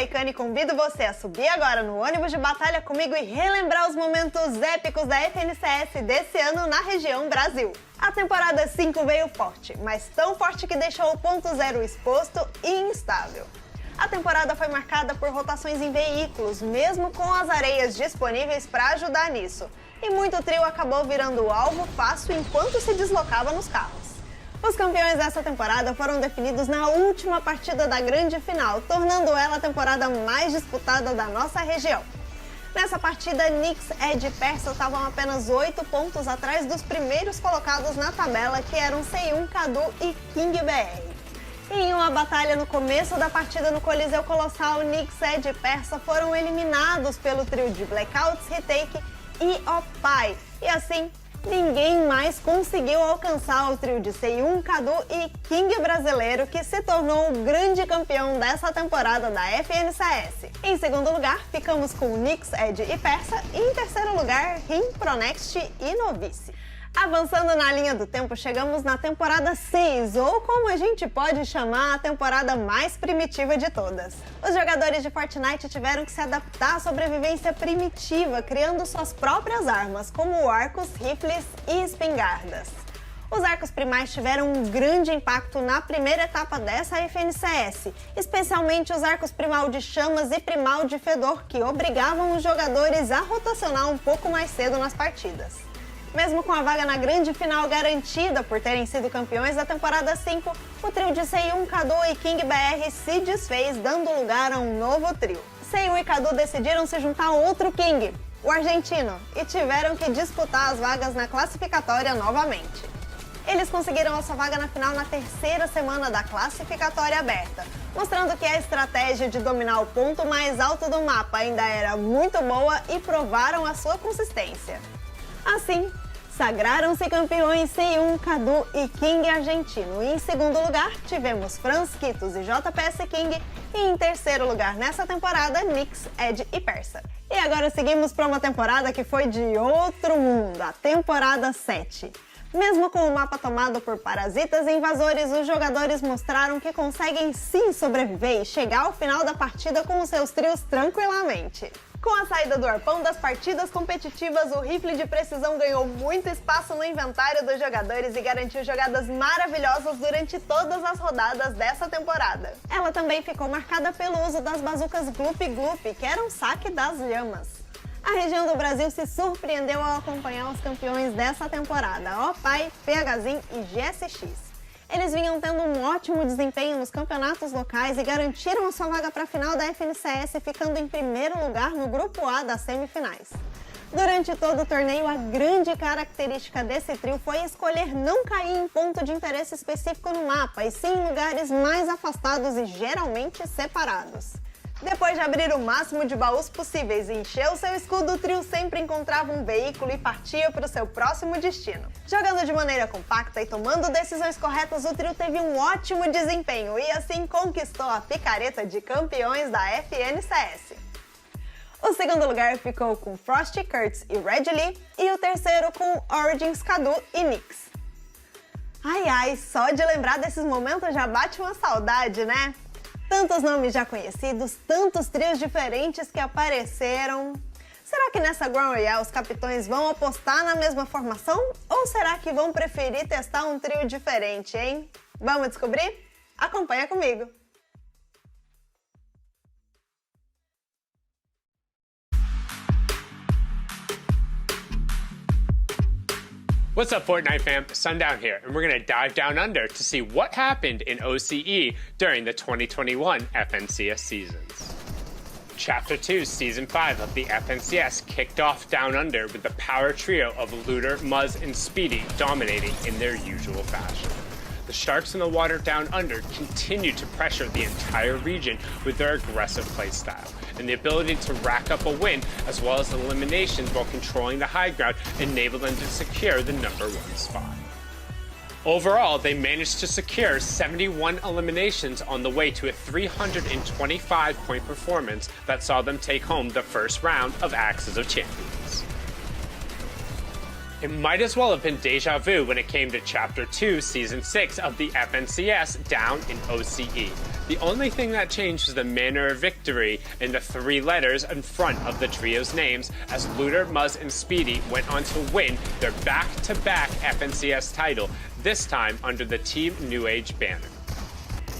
Taicane e convido você a subir agora no ônibus de batalha comigo e relembrar os momentos épicos da FNCS desse ano na região Brasil. A temporada 5 veio forte, mas tão forte que deixou o ponto zero exposto e instável. A temporada foi marcada por rotações em veículos, mesmo com as areias disponíveis para ajudar nisso. E muito trio acabou virando alvo fácil enquanto se deslocava nos carros. Os campeões dessa temporada foram definidos na última partida da grande final, tornando ela a temporada mais disputada da nossa região. Nessa partida, Nix, Ed e Persa estavam apenas 8 pontos atrás dos primeiros colocados na tabela, que eram C1, Cadu e King BR. Em uma batalha no começo da partida no Coliseu Colossal, Nix, Ed e Persa foram eliminados pelo trio de Blackouts, Retake e Opai. E assim, ninguém mais conseguiu alcançar o trio de C1, Cadu e King brasileiro, que se tornou o grande campeão dessa temporada da FNCS. Em segundo lugar, ficamos com Nix, Ed e Persa, e em terceiro lugar, Rim, Pronext e Novice. Avançando na linha do tempo, chegamos na temporada 6, ou como a gente pode chamar, a temporada mais primitiva de todas. Os jogadores de Fortnite tiveram que se adaptar à sobrevivência primitiva, criando suas próprias armas, como arcos, rifles e espingardas. Os arcos primais tiveram um grande impacto na primeira etapa dessa FNCS, especialmente os arcos primal de chamas e primal de fedor, que obrigavam os jogadores a rotacionar um pouco mais cedo nas partidas. Mesmo com a vaga na grande final garantida por terem sido campeões da temporada 5, o trio de C1, Cadu e King BR se desfez, dando lugar a um novo trio. C1 e Cadu decidiram se juntar a outro King, o argentino, e tiveram que disputar as vagas na classificatória novamente. Eles conseguiram a sua vaga na final na terceira semana da classificatória aberta, mostrando que a estratégia de dominar o ponto mais alto do mapa ainda era muito boa e provaram a sua consistência. Assim, sagraram-se campeões C1, Cadu e King argentino. E em segundo lugar, tivemos Franz, Kitos e JPS King. E em terceiro lugar nessa temporada, Nix, Ed e Persa. E agora seguimos para uma temporada que foi de outro mundo, a temporada 7. Mesmo com o mapa tomado por parasitas e invasores, os jogadores mostraram que conseguem sim sobreviver e chegar ao final da partida com os seus trios tranquilamente. Com a saída do arpão das partidas competitivas, o rifle de precisão ganhou muito espaço no inventário dos jogadores e garantiu jogadas maravilhosas durante todas as rodadas dessa temporada. Ela também ficou marcada pelo uso das bazucas Gloop Gloop, que eram saque das lhamas. A região do Brasil se surpreendeu ao acompanhar os campeões dessa temporada, Opai, PHZin e GSX. Eles vinham tendo um ótimo desempenho nos campeonatos locais e garantiram a sua vaga para a final da FNCS, ficando em primeiro lugar no grupo A das semifinais. Durante todo o torneio, a grande característica desse trio foi escolher não cair em ponto de interesse específico no mapa, e sim em lugares mais afastados e geralmente separados. Depois de abrir o máximo de baús possíveis e encher o seu escudo, o trio sempre encontrava um veículo e partia para o seu próximo destino. Jogando de maneira compacta e tomando decisões corretas, o trio teve um ótimo desempenho e assim conquistou a picareta de campeões da FNCS. O segundo lugar ficou com Frosty, Kurtz e Red Lee, e o terceiro com Origins, Cadu e Nix. Ai ai, só de lembrar desses momentos já bate uma saudade, né? Tantos nomes já conhecidos, tantos trios diferentes que apareceram. Será que nessa Grand Royale os capitães vão apostar na mesma formação? Ou será que vão preferir testar um trio diferente, hein? Vamos descobrir? Acompanha comigo! What's up, Fortnite fam? Sundown here, and we're going to dive down under to see what happened in OCE during the 2021 FNCS seasons. Chapter 2, Season 5 of the FNCS kicked off down under with the power trio of Looter, Muzz, and Speedy dominating in their usual fashion. The Sharks in the water down under continued to pressure the entire region with their aggressive playstyle, and the ability to rack up a win as well as eliminations while controlling the high ground enabled them to secure the #1 spot. Overall, they managed to secure 71 eliminations on the way to a 325-point performance that saw them take home the first round of Axes of Champions. It might as well have been deja vu when it came to Chapter 2, Season 6 of the FNCS down in OCE. The only thing that changed was the manner of victory in the 3 letters in front of the trio's names, as Looter, Muzz, and Speedy went on to win their back-to-back FNCS title, this time under the Team New Age banner.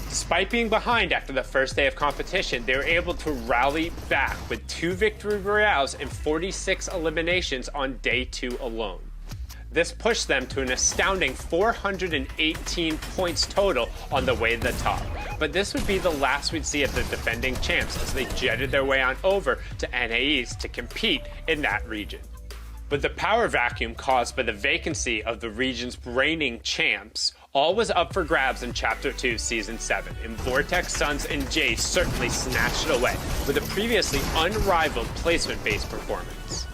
Despite being behind after the first day of competition, they were able to rally back with 2 victory royales and 46 eliminations on day 2 alone. This pushed them to an astounding 418 points total on the way to the top. But this would be the last we'd see of the defending champs as they jetted their way on over to NAEs to compete in that region. With the power vacuum caused by the vacancy of the region's reigning champs, all was up for grabs in Chapter 2, Season 7, and Vortex, Suns, and Jace certainly snatched it away with a previously unrivaled placement-based performance.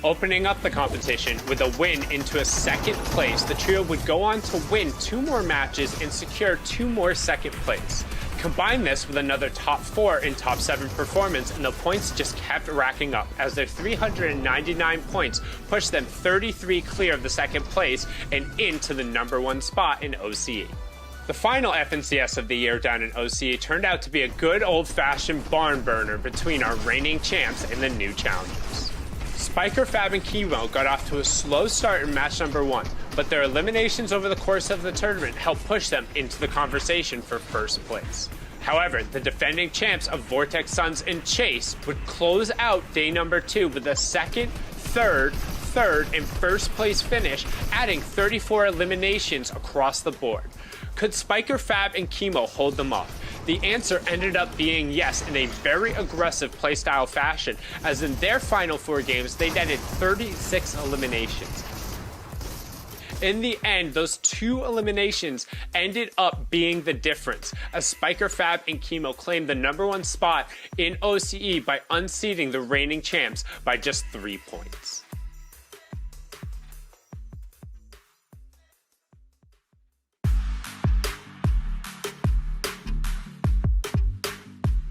Opening up the competition with a win into a second place, the trio would go on to win 2 more matches and secure 2 more second place. Combine this with another top 4 and top 7 performance, and the points just kept racking up as their 399 points pushed them 33 clear of the second place and into the #1 spot in OCE. The final FNCS of the year down in OCE turned out to be a good old-fashioned barn burner between our reigning champs and the new challengers. Spiker, Fab, and Chemo got off to a slow start in match number 1, but their eliminations over the course of the tournament helped push them into the conversation for first place. However, the defending champs of Vortex, Suns, and Chase would close out day number 2 with a second, third, and first place finish, adding 34 eliminations across the board. Could Spiker, Fab, and Chemo hold them off? The answer ended up being yes, in a very aggressive playstyle fashion, as in their final 4 games, they netted 36 eliminations. In the end, those 2 eliminations ended up being the difference, as Spiker, Fab, and Chemo claimed the #1 spot in OCE by unseating the reigning champs by just 3 points.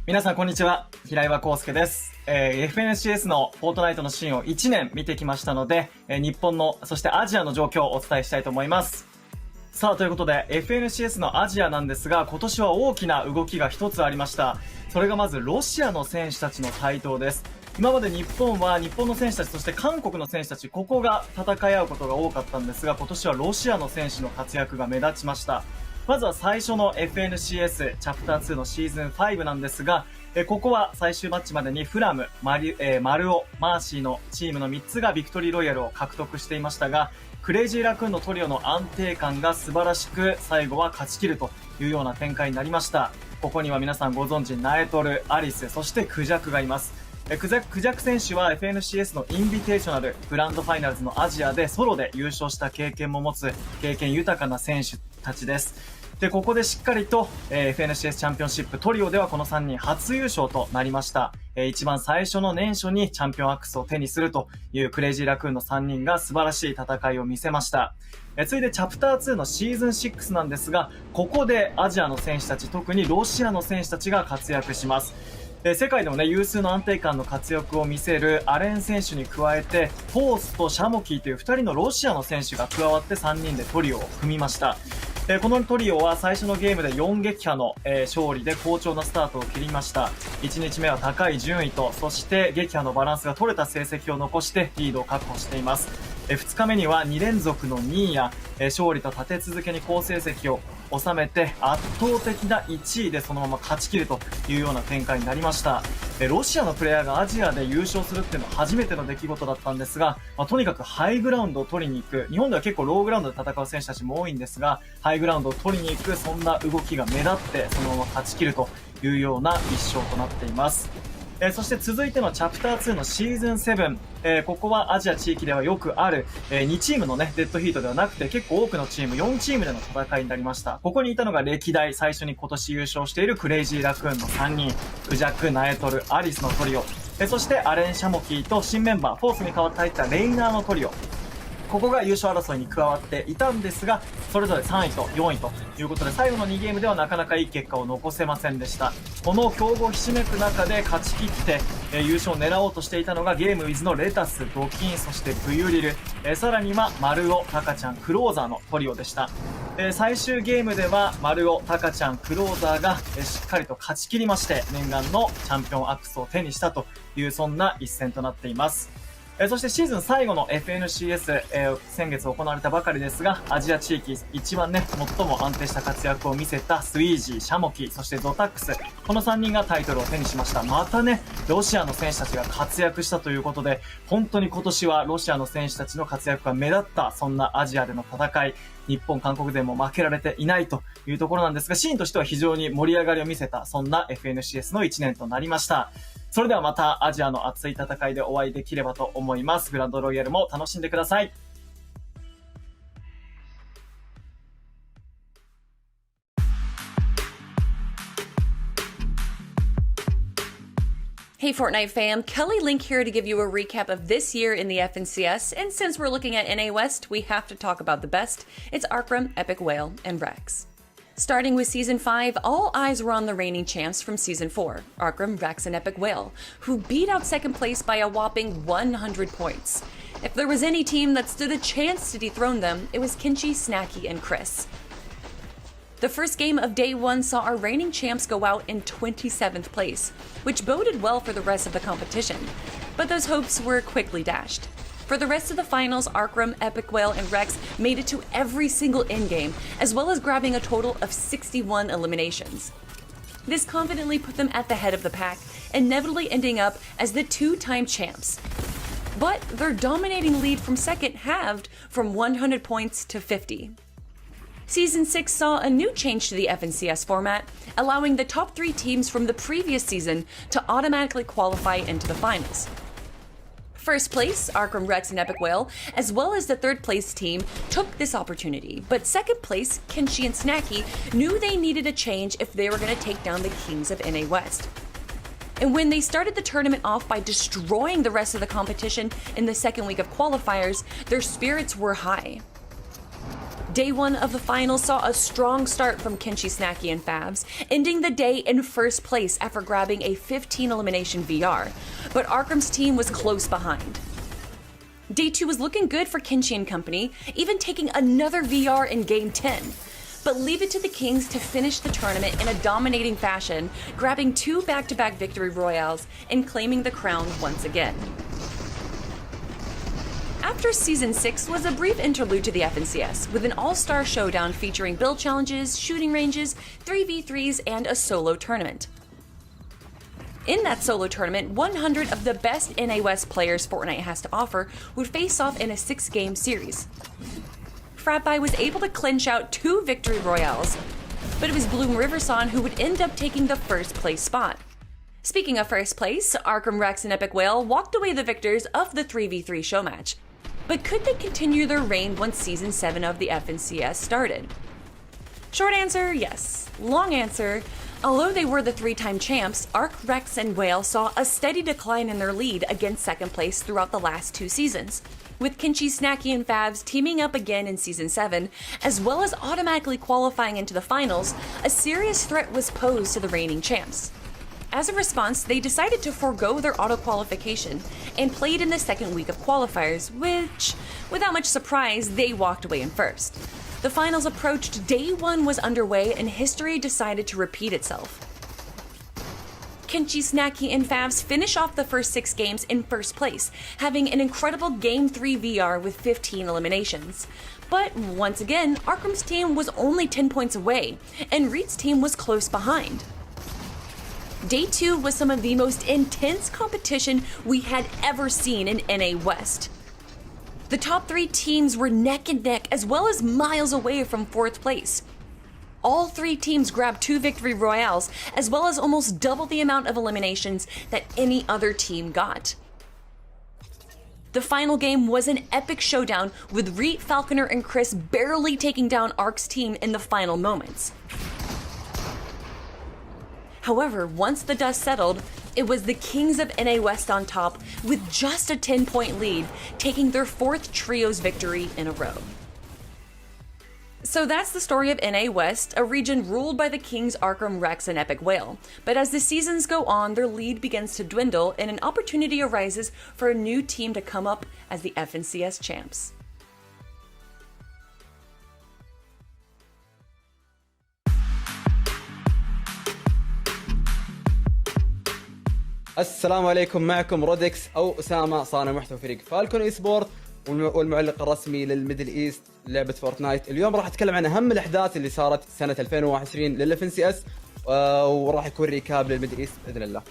皆さんこんにちは、平岩康介です。FNCS のフォートナイトのシーンを1年見てきましたので、日本のそしてアジアの状況をお伝えしたいと思います。さあということで FNCS のアジアなんですが、今年は大きな動きが一つありました。それがまずロシアの選手たちの台頭です。今まで日本は日本の選手たち、そして韓国の選手たち、ここが戦い合うことが多かったんですが、今年はロシアの選手の活躍が目立ちました。まずは最初の FNCS チャプター2のシーズン5なんですが、ここは最終マッチまでにフラム、マルオ、マーシーのチームの3つがビクトリーロイヤルを獲得していましたが、クレイジーラクーンのトリオの安定感が素晴らしく、最後は勝ち切るというような展開になりました。ここには皆さんご存知、ナエトル、アリス、そしてクジャクがいます。クジャク選手は FNCS のインビテーショナルグランドファイナルズのアジアでソロで優勝した経験も持つ経験豊かな選手たちです。で、ここでしっかりと、FNCS チャンピオンシップトリオではこの3人初優勝となりました。一番最初の年初にチャンピオンアックスを手にするというクレイジーラクーンの3人が素晴らしい戦いを見せました。続いてチャプター2のシーズン6なんですが、ここでアジアの選手たち、特にロシアの選手たちが活躍します。世界でもね、有数の安定感の活躍を見せるアレン選手に加えて、フォースとシャモキーという2人のロシアの選手が加わって3人でトリオを組みました。このトリオは最初のゲームで4撃破の、勝利で好調なスタートを切りました。1日目は高い順位と、そして撃破のバランスが取れた成績を残してリードを確保しています。2日目には2連続の2位や、勝利と立て続けに好成績を収めて圧倒的な1位でそのまま勝ち切るというような展開になりました。ロシアのプレイヤーがアジアで優勝するっていうのは初めての出来事だったんですが、とにかくハイグラウンドを取りに行く、日本では結構ローグラウンドで戦う選手たちも多いんですが、ハイグラウンドを取りに行く、そんな動きが目立ってそのまま勝ち切るというような一勝となっています。そして続いてのチャプター2のシーズン7、ここはアジア地域ではよくある、2チームのね、デッドヒートではなくて結構多くのチーム、4チームでの戦いになりました。ここにいたのが歴代最初に今年優勝しているクレイジーラクーンの3人、クジャク、ナエトル、アリスのトリオ、そしてアレン・シャモキーと新メンバー、フォースに代わって入ったレイナーのトリオ。ここが優勝争いに加わっていたんですが、それぞれ3位と4位ということで、最後の2ゲームではなかなかいい結果を残せませんでした。この強豪ひしめく中で勝ち切って、優勝を狙おうとしていたのがゲームウィズのレタス、ドキン、そしてブユリル、さらには丸尾、タカちゃん、クローザーのトリオでした。最終ゲームでは丸尾、タカちゃん、クローザーがしっかりと勝ち切りまして、念願のチャンピオンアクスを手にしたという、そんな一戦となっています。そしてシーズン最後の FNCS、先月行われたばかりですが、アジア地域一番ね、最も安定した活躍を見せたスイージー、シャモキ、そしてゾタックス、この3人がタイトルを手にしました。またね、ロシアの選手たちが活躍したということで、本当に今年はロシアの選手たちの活躍が目立った、そんなアジアでの戦い、日本、韓国勢も負けられていないというところなんですが、シーンとしては非常に盛り上がりを見せた、そんな FNCS の1年となりました。それではまたアジアの熱い戦いでお会いできればと思います。グランドロイヤルも楽しんでください。Hey Fortnite fam, Kelly Link here to give you a recap of this year in the FNCS, and since we're looking at NA West, we have to talk about the best. It's Arcrum, Epic Whale, and Rex. Starting with Season 5, all eyes were on the reigning champs from Season 4, Arcrum, Rex, and Epic Whale, who beat out second place by a whopping 100 points. If there was any team that stood a chance to dethrone them, it was Kinchi, Snacky, and Chris. The first game of Day 1 saw our reigning champs go out in 27th place, which boded well for the rest of the competition, but those hopes were quickly dashed. For the rest of the finals, Arcrum, Epic Whale, and Rex made it to every single in-game, as well as grabbing a total of 61 eliminations. This confidently put them at the head of the pack, inevitably ending up as the two-time champs. But their dominating lead from second halved from 100 points to 50. Season 6 saw a new change to the FNCS format, allowing the top 3 teams from the previous season to automatically qualify into the finals. First place, Arcrum, Rex, and Epic Whale, as well as the third place team, took this opportunity, but second place, Kinchi and Snacky, knew they needed a change if they were going to take down the kings of NA West. And when they started the tournament off by destroying the rest of the competition in the second week of qualifiers, their spirits were high. Day 1 of the finals saw a strong start from Kinchi, Snacky, and Fabs, ending the day in first place after grabbing a 15 elimination VR, but Arcrum's team was close behind. Day 2 was looking good for Kinchi and company, even taking another VR in Game 10, but leave it to the Kings to finish the tournament in a dominating fashion, grabbing 2 back-to-back victory royales and claiming the crown once again. After Season 6 was a brief interlude to the FNCS, with an all-star showdown featuring build challenges, shooting ranges, 3v3s, and a solo tournament. In that solo tournament, 100 of the best NA West players Fortnite has to offer would face off in a 6-game series. Fratby was able to clinch out 2 victory royales, but it was Bloom Riverson who would end up taking the first place spot. Speaking of first place, Arcrum, Rex, and Epic Whale walked away the victors of the 3v3 show match. But could they continue their reign once Season 7 of the FNCS started? Short answer, yes. Long answer, although they were the 3-time champs, Arc, Rex, and Whale saw a steady decline in their lead against second place throughout the last 2 seasons, with Kinchi, Snacky, and Fabs teaming up again in Season 7, as well as automatically qualifying into the finals. A serious threat was posed to the reigning champs. As a response, they decided to forego their auto-qualification and played in the second week of qualifiers, which, without much surprise, they walked away in first. The finals approached, Day 1 was underway, and history decided to repeat itself. Kinchi, Snacky, and Fabs finish off the first 6 games in first place, having an incredible Game 3 VR with 15 eliminations. But once again, Arcrum's team was only 10 points away, and Reed's team was close behind. Day 2 was some of the most intense competition we had ever seen in NA West. The top 3 teams were neck and neck, as well as miles away from 4th place. All 3 teams grabbed 2 victory royales, as well as almost double the amount of eliminations that any other team got. The final game was an epic showdown, with Reed, Falconer, and Chris barely taking down Arc's team in the final moments. However, once the dust settled, It was the Kings of NA West on top with just a 10-point lead, taking their 4th trios victory in a row. So that's the story of NA West, a region ruled by the Kings Arkham Rex and Epic Whale. But as the seasons go on, their lead begins to dwindle and an opportunity arises for a new team to come up as the FNCS champs. السلام عليكم، معكم رودكس أو أسامة، صانع محتوى فريق فالكون اي سبورت والمعلق الرسمي للميدل ايست لعبة فورتنايت. اليوم راح أتكلم عن أهم الأحداث اللي صارت سنة 2021 للإف ان سي اس، وراح يكون ريكاب للميدل ايست بإذن الله.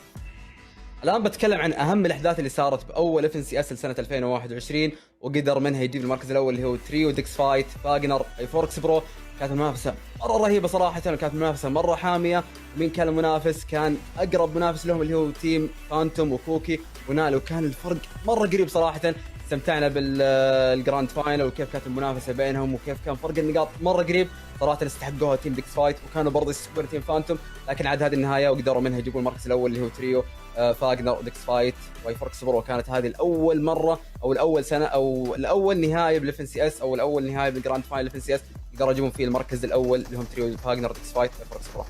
الآن بتكلم عن أهم الأحداث اللي صارت بأول اف ان سي اس لسنة 2021 وقدر منها يجيب المركز الأول اللي هو تريو ديكس فايت فاجنر اي فوركس برو. كانت المنافسة مرة رهيبة صراحة، وكانت المنافسة مرة حامية. مين كان المنافس؟ كان أقرب منافس لهم اللي هو تيم فانتوم وكوكي ونالو، وكان الفرق مرة قريب صراحة. استمتعنا بالجراند فاينل وكيف كانت المنافسة بينهم وكيف كان فرق النقاط مرة قريب. صراحة استحقوها تيم ديكس فايت، وكانوا برضه يستحقون تيم فانتوم، لكن عاد هذه النهاية وقدروا منها يجيبون المركز الأول اللي هو تريو فاجنر وديكس فايت واي فوركس برو. كانت هذه الأول مرة أو الأول سنة أو الأول نهاية بالإف ان سي اس أو الأول نهاية بالجراند فاينل إف ان سي اس يقدروا يجيبون فيه المركز الأول اللي هم تريو فاجنر وديكس فايت واي فوركس برو.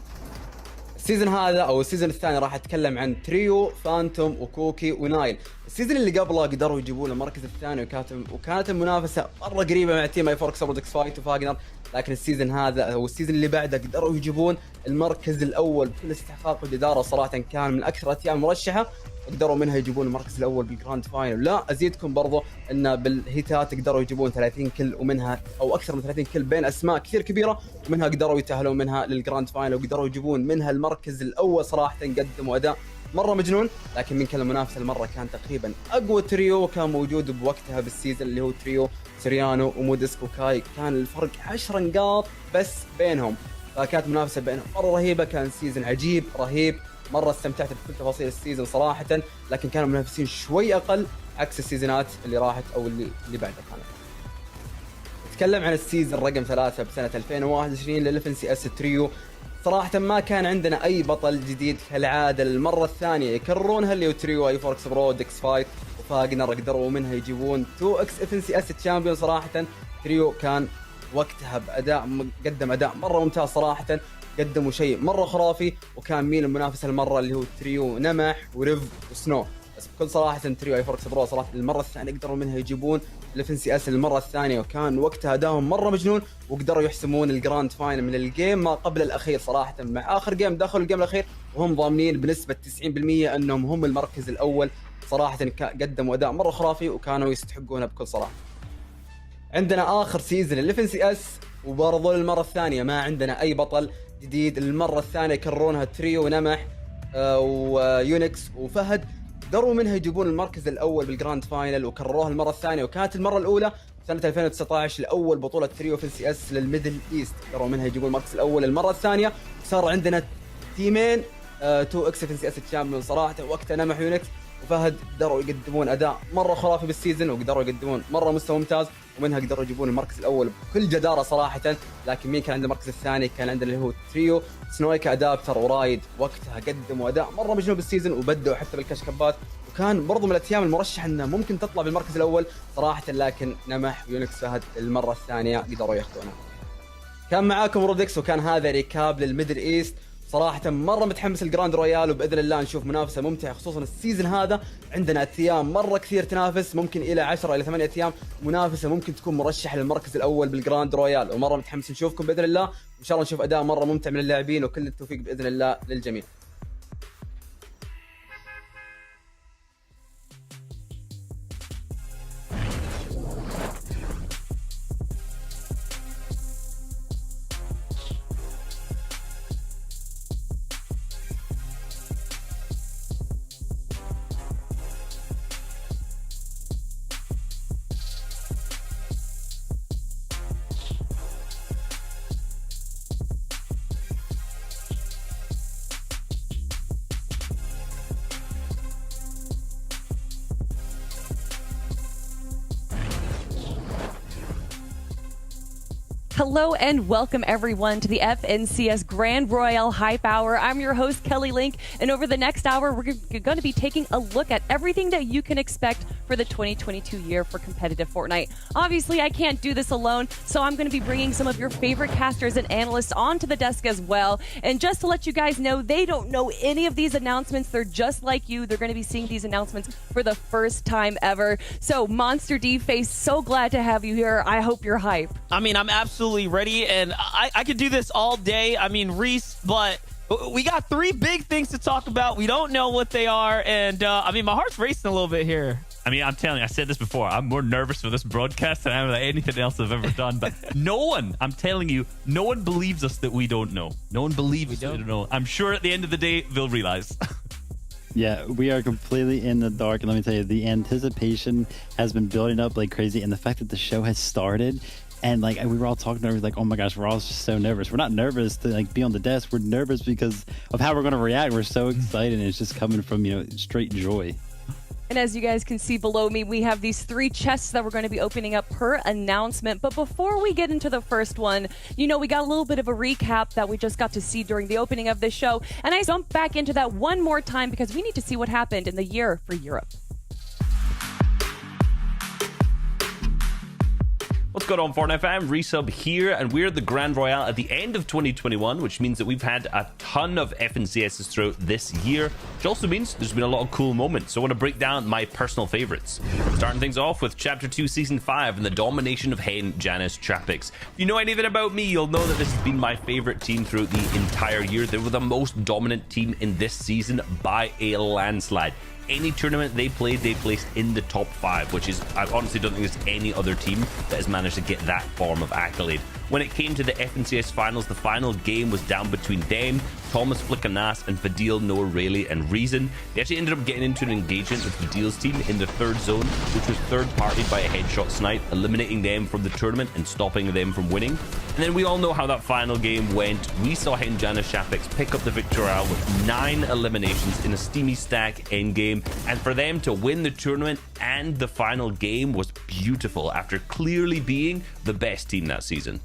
السيزون هذا او السيزون الثاني راح اتكلم عن تريو فانتوم وكوكي ونايل. السيزون اللي قبله قدروا يجيبون المركز الثاني وكانت المنافسه مره قريبه مع تيم اي فوركس برو ديكس فايت وفاجنر، لكن السيزون هذا او السيزون اللي بعده قدروا يجيبون المركز الاول بكل استحقاق والجداره. صراحه كان من اكثر التيام مرشحه قدروا منها يجيبون المركز الاول بالجراند فاينل. لا ازيدكم برضو ان بالهيتات قدروا يجيبون 30 كل ومنها او اكثر من 30 كل بين اسماء كثير كبيره، ومنها قدروا يتاهلون منها للجراند فاينل وقدروا يجيبون منها المركز الاول. صراحه قدموا اداء مره مجنون، لكن من كل المنافسه المره كان تقريبا اقوى تريو كان موجود بوقتها بالسيزون اللي هو تريو سريانو ومودسك وكاي. كان الفرق 10 نقاط بس بينهم، فكانت منافسه بينهم مره رهيبه. كان سيزون عجيب رهيب، مرة استمتعت بكل تفاصيل السيزون صراحة، لكن كانوا المنافسين شوي أقل عكس السيزونات اللي راحت أو اللي بعدها. كانت نتكلم عن السيزون رقم 3 بسنة 2021 للإف ان سي اس تريو. صراحة ما كان عندنا أي بطل جديد كالعادة، المرة الثانية يكررونها اللي هو تريو اي فوركس برو ديكس فايت وفاجنر قدروا منها يجيبون 2 اكس اف ان سي اس تشامبيون. صراحة تريو كان وقتها بأداء قدم أداء مرة ممتاز صراحة، قدموا شيء مرة خرافي. وكان مين المنافس المرة اللي هو تريو نمح وريف وسنو. بس بكل صراحة تريو اي فوركس برو صراحة المرة الثانية قدروا منها يجيبون الاف ان سي اس المرة الثانية، وكان وقتها ادائهم مرة مجنون وقدروا يحسمون الجراند فاينل من الجيم ما قبل الأخير. صراحة مع آخر جيم دخلوا الجيم الأخير وهم ضامنين بنسبة 90% أنهم هم المركز الأول. صراحة قدموا أداء مرة خرافي وكانوا يستحقونها بكل صراحة. عندنا آخر سيزن الاف ان سي اس، وبرضو للمرة الثانية ما عندنا أي بطل جديد. المرة الثانية يكررونها تريو ونمح ويونكس وفهد، قدروا منها يجيبون المركز الأول بالجراند فاينل وكرروها المرة الثانية. وكانت المرة الأولى سنة 2019 لأول بطولة تريو في السي اس للميدل ايست، قدروا منها يجيبون المركز الأول. المرة الثانية صار عندنا تيمين 2 اكس في السي اس تشامبيون. صراحة وقتها نمح يونكس وفهد قدروا يقدمون أداء مرة خرافي بالسيزن وقدروا يقدمون مرة مستوى ممتاز، ومنها قدروا يجيبون المركز الأول بكل جدارة صراحة. لكن مين كان عنده المركز الثاني؟ كان عندنا اللي هو تريو سنويكا أدابتر ورايد. وقتها قدموا أداء مرة مجنون بالسيزن وبدأوا حتى بالكشكبات، وكان برضو من الأتيام المرشح أنها ممكن تطلع بالمركز الأول صراحة، لكن نمح ويونكس فهد المرة الثانية قدروا ياخذونها. كان معاكم رودكس، وكان هذا ريكاب للميدل ايست. صراحة مرة متحمس الجراند رويال، وبإذن الله نشوف منافسة ممتعة، خصوصا السيزن هذا عندنا أيام مرة كثير تنافس، ممكن إلى 10 إلى 8 أيام منافسة ممكن تكون مرشحة للمركز الأول بالجراند رويال. ومرة متحمس نشوفكم بإذن الله، وإن شاء الله نشوف أداء مرة ممتع من اللاعبين، وكل التوفيق بإذن الله للجميع. Hello and welcome everyone to the FNCS Grand Royale Hype Hour. I'm your host, Kelly Link, and over the next hour, we're going to be taking a look at everything that you can expect for the 2022 year for competitive Fortnite. Obviously, I can't do this alone, so I'm going to be bringing some of your favorite casters and analysts onto the desk as well. And just to let you guys know, they don't know any of these announcements. They're just like you. They're going to be seeing these announcements for the first time ever. So, Monster D-Face, so glad to have you here. I hope you're hyped. I mean, I'm absolutely ready, and I could do this all day. I mean, Reese, but we got three big things to talk about. We don't know what they are, and I mean, my heart's racing a little bit here. I mean, I'm telling you, I said this before, I'm more nervous for this broadcast than I am with anything else I've ever done. But I'm telling you, no one believes us that we don't know. No one believes us that we don't know. I'm sure at the end of the day, they'll realize. Yeah, we are completely in the dark. And let me tell you, the anticipation has been building up like crazy. And the fact that the show has started, and like we were all talking over, like, oh my gosh, we're all just so nervous. We're not nervous to like be on the desk. We're nervous because of how we're going to react. We're so excited, and it's just coming from, straight joy. And as you guys can see below me, we have these three chests that we're going to be opening up per announcement. But before we get into the first one, we got a little bit of a recap that we just got to see during the opening of this show. And I jump back into that one more time because we need to see what happened in the year for Europe. What's going on, Fortnite fam? Resub here, and we're at the Grand Royale at the end of 2021, which means that we've had a ton of FNCSs throughout this year, which also means there's been a lot of cool moments. So I want to break down my personal favorites. Starting things off with Chapter 2, Season 5, and the domination of Hen, Janice, Chapix. If you know anything about me, you'll know that this has been my favorite team throughout the entire year. They were the most dominant team in this season by a landslide. Any tournament they played, they placed in the top 5, which is, I honestly don't think there's any other team that has managed to get that form of accolade. When it came to the FNCS finals, the final game was down between them, Thomas Flickanas, and Fadil, Noah, Rayleigh, and Reason. They actually ended up getting into an engagement with Fadil's team in the third zone, which was third-partied by a headshot snipe, eliminating them from the tournament and stopping them from winning. And then we all know how that final game went. We saw Hen, Janice, Chapix pick up the victory with 9 eliminations in a steamy stack endgame, and for them to win the tournament and the final game was beautiful after clearly being the best team that season.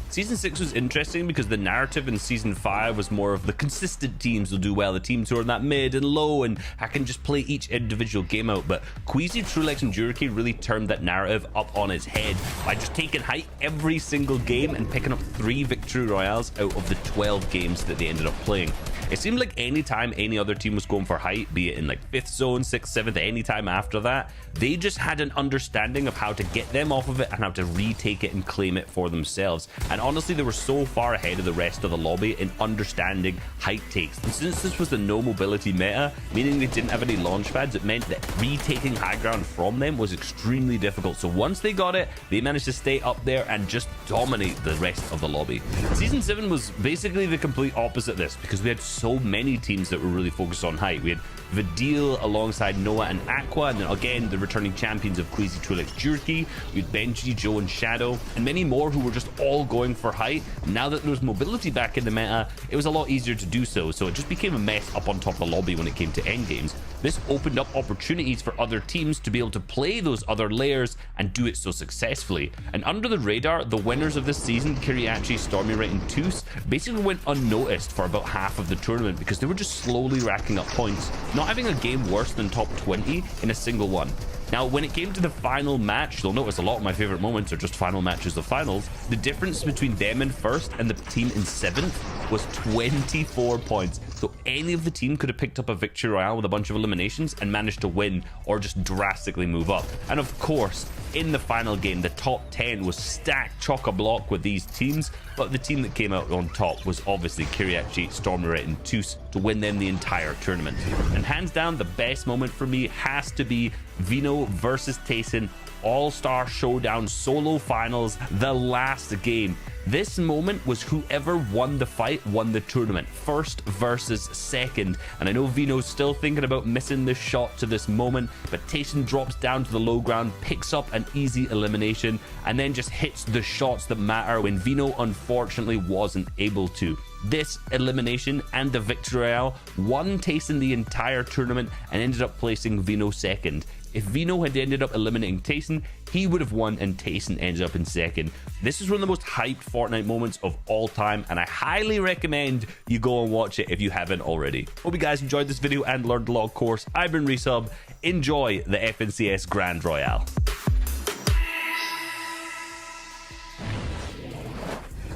Season 6 was interesting because the narrative in Season 5 was more of the consistent teams will do well, the teams who are in that mid and low, and I can just play each individual game out. But Queasy, Trulex, and Juriki really turned that narrative up on its head by just taking height every single game and picking up 3 victory royales out of the 12 games that they ended up playing. It seemed like any time any other team was going for height, be it in like 5th zone, 6th, 7th, any time after that, they just had an understanding of how to get them off of it and how to retake it and claim it for themselves. And honestly, they were so far ahead of the rest of the lobby in understanding height takes. And since this was the no mobility meta, meaning they didn't have any launch pads, it meant that retaking high ground from them was extremely difficult. So once they got it, they managed to stay up there and just dominate the rest of the lobby. Season 7 was basically the complete opposite of this because we had so many teams that were really focused on height. We had Vidil alongside Noah and Aqua, and then again the returning champions of Queasy, Trulex, Juriki. We had Benji, Joe, and Shadow, and many more who were just all going for height. Now that there was mobility back in the meta, it was a lot easier to do so, so it just became a mess up on top of the lobby when it came to endgames. This opened up opportunities for other teams to be able to play those other layers and do it so successfully. And under the radar, the winners of this season, Kiriachi, Stormy Right, and Toos, basically went unnoticed for about half of the tournament because they were just slowly racking up points, not having a game worse than top 20 in a single one. Now, when it came to the final match, you'll notice a lot of my favorite moments are just final matches of finals. The difference between them in first and the team in 7th was 24 points. So any of the team could have picked up a victory royale with a bunch of eliminations and managed to win or just drastically move up. And of course, in the final game, the top 10 was stacked chock-a-block with these teams, but the team that came out on top was obviously Kiriachi, Stormeret, and Toos to win them the entire tournament. And hands down, the best moment for me has to be Vino versus Tayson All-Star Showdown Solo Finals, the last game. This moment was whoever won the fight won the tournament, first versus second. And I know Vino's still thinking about missing this shot to this moment, but Tayson drops down to the low ground, picks up an easy elimination, and then just hits the shots that matter when Vino unfortunately wasn't able to. This elimination and the victory royale won Tayson the entire tournament and ended up placing Vino second. if Vino had ended up eliminating Tayson, he would have won and Tayson ends up in second. This is one of the most hyped Fortnite moments of all time, and I highly recommend you go and watch it if you haven't already. Hope you guys enjoyed this video and learned a lot, of course. I've been Resub. Enjoy the FNCS Grand Royale.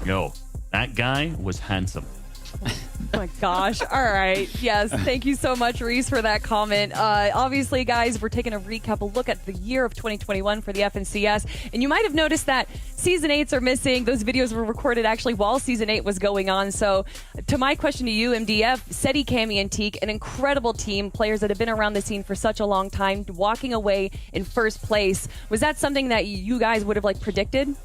Yo, that guy was handsome. Oh my gosh. All right. Yes. Thank you so much, Reese, for that comment. Obviously, guys, we're taking a recap, a look at the year of 2021 for the FNCS. And you might have noticed that Season 8s are missing. Those videos were recorded actually while Season 8 was going on. So to my question to you, MDF, Seti, Cammy, and Teak, an incredible team, players that have been around the scene for such a long time, walking away in first place. Was that something that you guys would have predicted?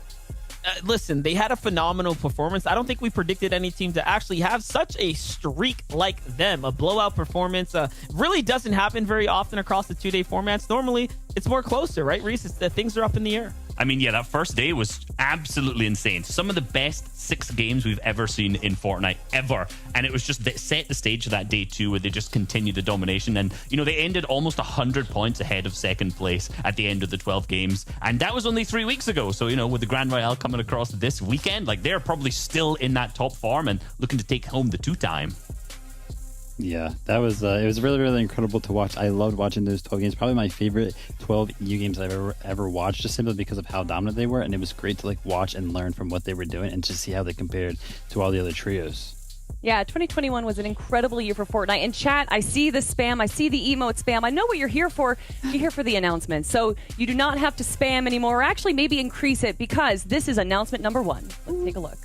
Listen, they had a phenomenal performance. I don't think we predicted any team to actually have such a streak like them. A blowout performance really doesn't happen very often across the 2-day formats. Normally, it's more closer, right, Reese? It's that things are up in the air. I mean, yeah, that first day was absolutely insane. Some of the best 6 games we've ever seen in Fortnite, ever. And it was just that set the stage for that day 2 where they just continued the domination. And, you know, they ended almost 100 points ahead of second place at the end of the 12 games. And that was only 3 weeks ago. So, you know, with the Grand Royale coming across this weekend, they're probably still in that top form and looking to take home the 2-time. Yeah, that was it was really, really incredible to watch. I loved watching those 12 games. Probably my favorite 12 EU games I've ever watched, just simply because of how dominant they were. And it was great to watch and learn from what they were doing and just see how they compared to all the other trios. Yeah, 2021 was an incredible year for Fortnite. And chat, I see the spam. I see the emote spam. I know what you're here for. You're here for the announcement. So you do not have to spam anymore, or actually maybe increase it, because this is announcement number 1. Let's take a look.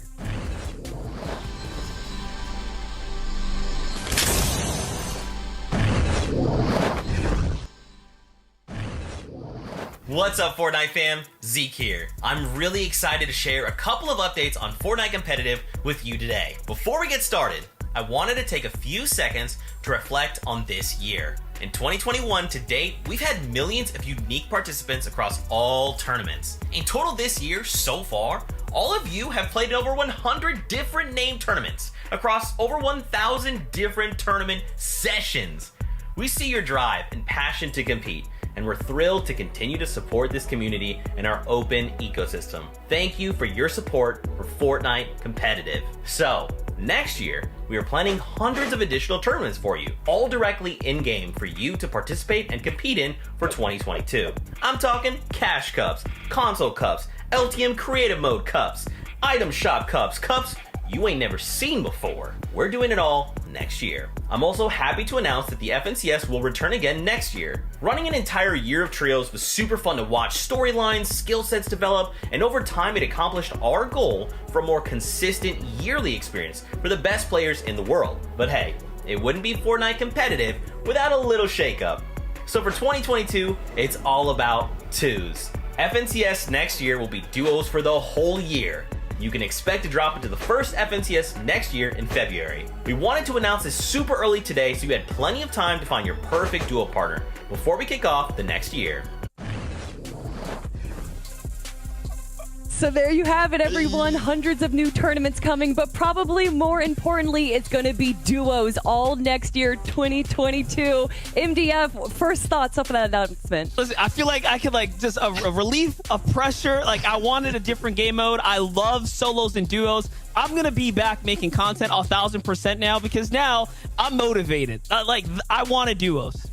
What's up, Fortnite fam? Zeke here. I'm really excited to share a couple of updates on Fortnite Competitive with you today. Before we get started, I wanted to take a few seconds to reflect on this year. In 2021 to date, we've had millions of unique participants across all tournaments. In total this year, so far, all of you have played in over 100 different named tournaments across over 1,000 different tournament sessions. We see your drive and passion to compete, and we're thrilled to continue to support this community and our open ecosystem. Thank you for your support for Fortnite Competitive. So, next year, we are planning hundreds of additional tournaments for you, all directly in-game for you to participate and compete in for 2022. I'm talking Cash Cups, Console Cups, LTM Creative Mode Cups, Item Shop Cups, cups you ain't never seen before. We're doing it all next year. I'm also happy to announce that the FNCS will return again next year. Running an entire year of trios was super fun to watch storylines, skill sets develop, and over time it accomplished our goal for a more consistent yearly experience for the best players in the world. But hey, it wouldn't be Fortnite Competitive without a little shakeup. So for 2022, it's all about 2s. FNCS next year will be duos for the whole year. You can expect to drop into the first FNCS next year in February. We wanted to announce this super early today so you had plenty of time to find your perfect duo partner before we kick off the next year. So there you have it, everyone. Hundreds of new tournaments coming, but probably more importantly, it's going to be duos all next year, 2022. MDF, first thoughts off of that announcement. Listen, I feel like I could just a relief of pressure. I wanted a different game mode. I love solos and duos. I'm going to be back making content 1,000% now, because now I'm motivated. I wanted duos.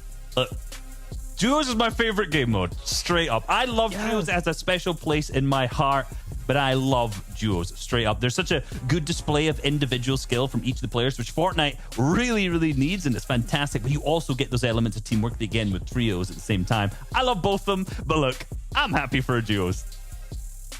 Duos is my favorite game mode, straight up. I love duos as a special place in my heart, but I love duos, straight up. There's such a good display of individual skill from each of the players, which Fortnite really, really needs, and it's fantastic. But you also get those elements of teamwork again with trios at the same time. I love both of them, but look, I'm happy for duos.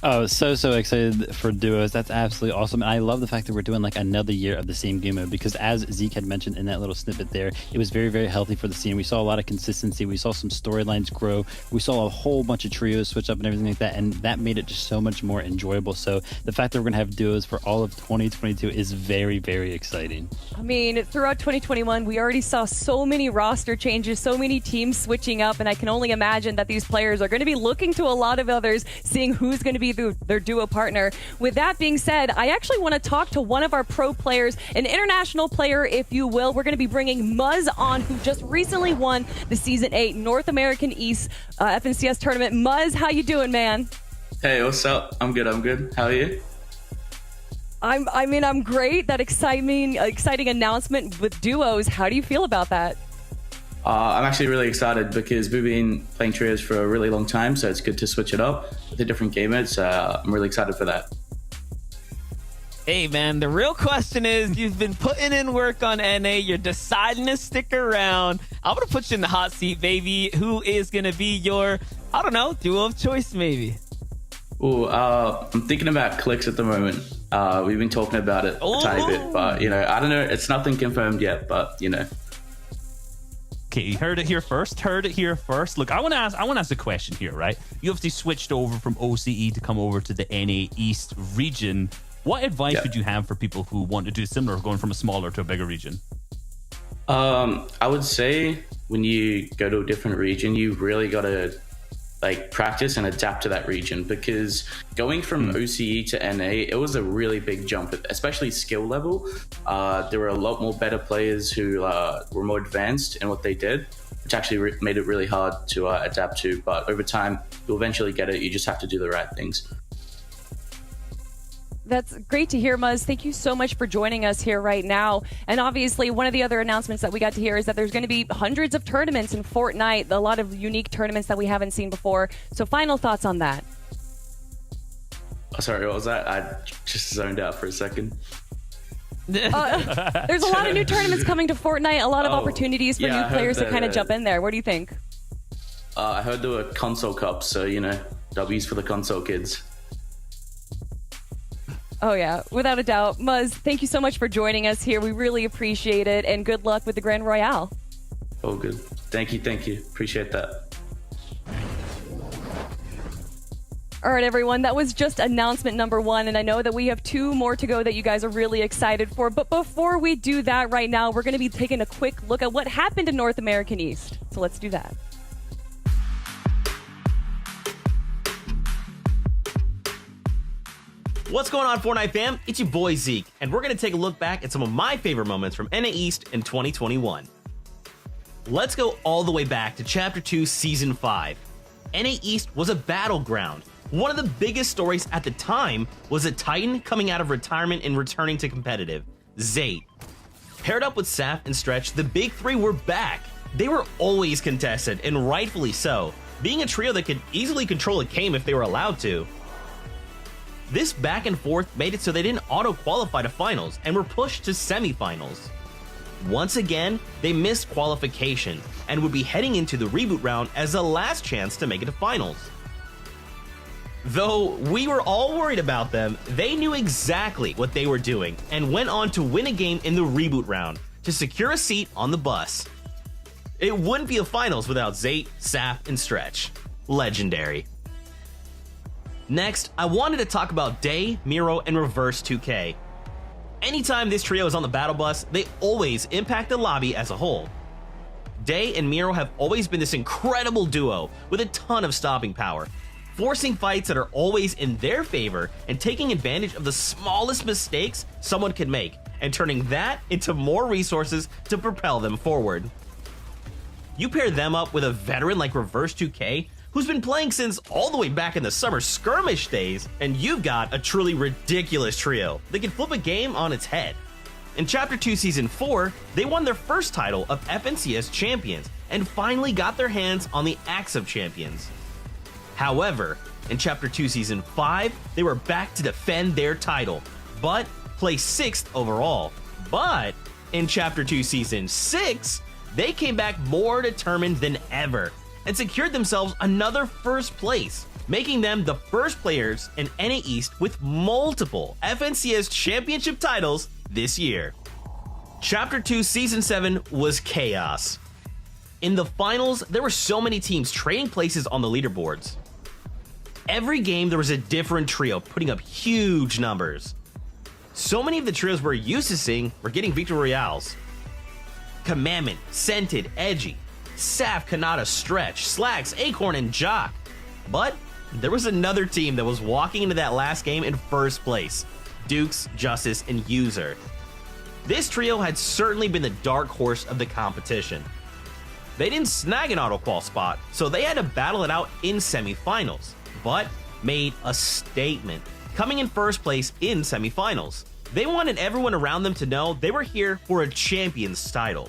Oh, so excited for duos. That's absolutely awesome. And I love the fact that we're doing another year of the same game mode, because as Zeke had mentioned in that little snippet there, it was very, very healthy for the scene. We saw a lot of consistency. We saw some storylines grow. We saw a whole bunch of trios switch up and everything like that, and that made it just so much more enjoyable. So the fact that we're going to have duos for all of 2022 is very, very exciting. I mean, throughout 2021, we already saw so many roster changes, so many teams switching up, and I can only imagine that these players are going to be looking to a lot of others, seeing who's going to be their duo partner. With that being said, I actually want to talk to one of our pro players, an international player, if you will. We're going to be bringing Muzz on, who just recently won the Season 8 North American East FNCS tournament. Muzz, how you doing, man? Hey, what's up? I'm good. How are you? I'm great. That exciting announcement with duos. How do you feel about that? I'm actually really excited because we've been playing trios for a really long time, so it's good to switch it up with the different game modes. I'm really excited for that. Hey, man, the real question is, you've been putting in work on NA. You're deciding to stick around. I'm going to put you in the hot seat, baby. Who is going to be your, I don't know, duo of choice, maybe? Ooh, I'm thinking about Clicks at the moment. We've been talking about it a tiny bit, but, I don't know. It's nothing confirmed yet, but, Okay, you heard it here first. Look, I want to ask a question here, right? You obviously switched over from OCE to come over to the NA East region. What advice would you have for people who want to do similar, going from a smaller to a bigger region? I would say when you go to a different region, you really got to practice and adapt to that region, because going from OCE to NA, it was a really big jump, especially skill level. There were a lot more better players who were more advanced in what they did, which actually made it really hard to adapt to. But over time, you'll eventually get it. You just have to do the right things. That's great to hear, Muzz. Thank you so much for joining us here right now. And obviously, one of the other announcements that we got to hear is that there's going to be hundreds of tournaments in Fortnite, a lot of unique tournaments that we haven't seen before. So final thoughts on that. Oh, sorry, what was that? I just zoned out for a second. There's a lot of new tournaments coming to Fortnite, a lot of opportunities for new players to kind of jump in there. What do you think? I heard there were console cups, so, W's for the console kids. Oh, yeah, without a doubt. Muzz, thank you so much for joining us here. We really appreciate it, and good luck with the Grand Royale. Oh, good. Thank you. Appreciate that. All right, everyone, that was just announcement number 1, and I know that we have 2 more to go that you guys are really excited for. But before we do that right now, we're going to be taking a quick look at what happened in North American East. So let's do that. What's going on, Fortnite fam? It's your boy Zeke, and we're going to take a look back at some of my favorite moments from NA East in 2021. Let's go all the way back to Chapter 2, Season 5. NA East was a battleground. One of the biggest stories at the time was a Titan coming out of retirement and returning to competitive, Zayt. Paired up with Saf and Stretch, the big 3 were back. They were always contested, and rightfully so, being a trio that could easily control a game if they were allowed to. This back and forth made it so they didn't auto-qualify to finals and were pushed to semifinals. Once again, they missed qualification and would be heading into the reboot round as the last chance to make it to finals. Though we were all worried about them, they knew exactly what they were doing and went on to win a game in the reboot round to secure a seat on the bus. It wouldn't be a finals without Zayt, Saf, and Stretch. Legendary. Next, I wanted to talk about Day, Miro, and Reverse 2K. Anytime this trio is on the battle bus, they always impact the lobby as a whole. Day and Miro have always been this incredible duo with a ton of stopping power, forcing fights that are always in their favor and taking advantage of the smallest mistakes someone could make and turning that into more resources to propel them forward. You pair them up with a veteran like Reverse 2K, who's been playing since all the way back in the summer skirmish days, and you've got a truly ridiculous trio that can flip a game on its head. In Chapter 2 Season 4, they won their first title of FNCS Champions and finally got their hands on the Axe of Champions. However, in Chapter 2 Season 5, they were back to defend their title, but placed 6th overall. But in Chapter 2 Season 6, they came back more determined than ever and secured themselves another first place, making them the first players in NA East with multiple FNCS championship titles this year. Chapter 2 Season 7 was chaos. In the finals, there were so many teams trading places on the leaderboards. Every game, there was a different trio putting up huge numbers. So many of the trios we're used to seeing were getting Victory Royales. Commandment, Scented, Edgy, Saf, Kanata, Stretch, Slacks, Acorn, and Jock. But there was another team that was walking into that last game in first place. Dukes, Justice, and User. This trio had certainly been the dark horse of the competition. They didn't snag an auto-qual spot, so they had to battle it out in semifinals, but made a statement, coming in first place in semifinals. They wanted everyone around them to know they were here for a champion's title.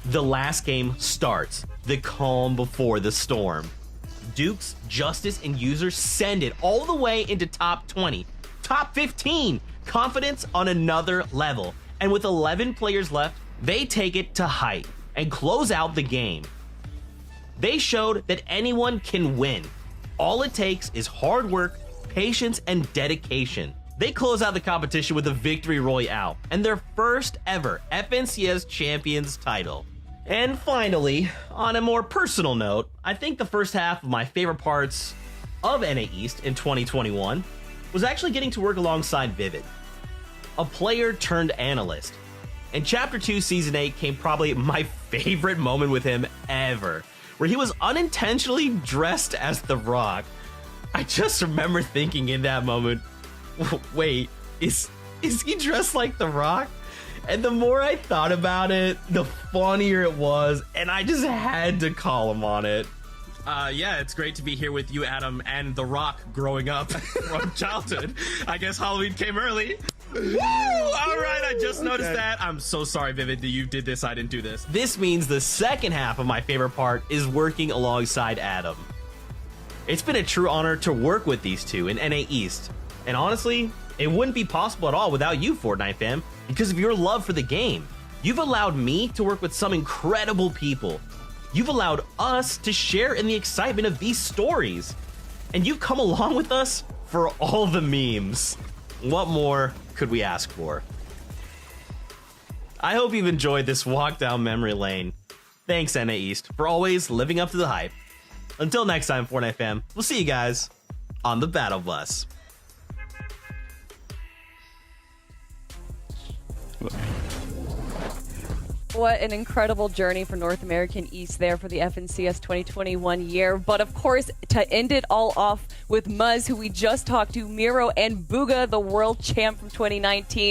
The last game starts, the calm before the storm. Dukes, Justice, and User send it all the way into top 20, top 15, confidence on another level. And with 11 players left, they take it to height and close out the game. They showed that anyone can win. All it takes is hard work, patience, and dedication. They close out the competition with a victory royale and their first ever FNCS Champions title. And finally, on a more personal note, I think the first half of my favorite parts of NA East in 2021 was actually getting to work alongside Vivid, a player turned analyst. In Chapter 2 Season 8 came probably my favorite moment with him ever, where he was unintentionally dressed as The Rock. I just remember thinking in that moment, wait, is he dressed like The Rock? And the more I thought about it, the funnier it was, and I just had to call him on it. Yeah, it's great to be here with you, Adam, and The Rock growing up from childhood. I guess Halloween came early. Woo! All right, I just noticed that. I'm so sorry, Vivid, that you did this. I didn't do this. This means the second half of my favorite part is working alongside Adam. It's been a true honor to work with these two in NA East. And honestly, it wouldn't be possible at all without you, Fortnite fam, because of your love for the game. You've allowed me to work with some incredible people. You've allowed us to share in the excitement of these stories. And you've come along with us for all the memes. What more could we ask for? I hope you've enjoyed this walk down memory lane. Thanks, NA East, for always living up to the hype. Until next time, Fortnite fam, we'll see you guys on the battle bus. What an incredible journey for North American East there for the FNCS 2021 year. But of course, to end it all off with Muzz, who we just talked to, Miro, and Booga, the world champ from 2019.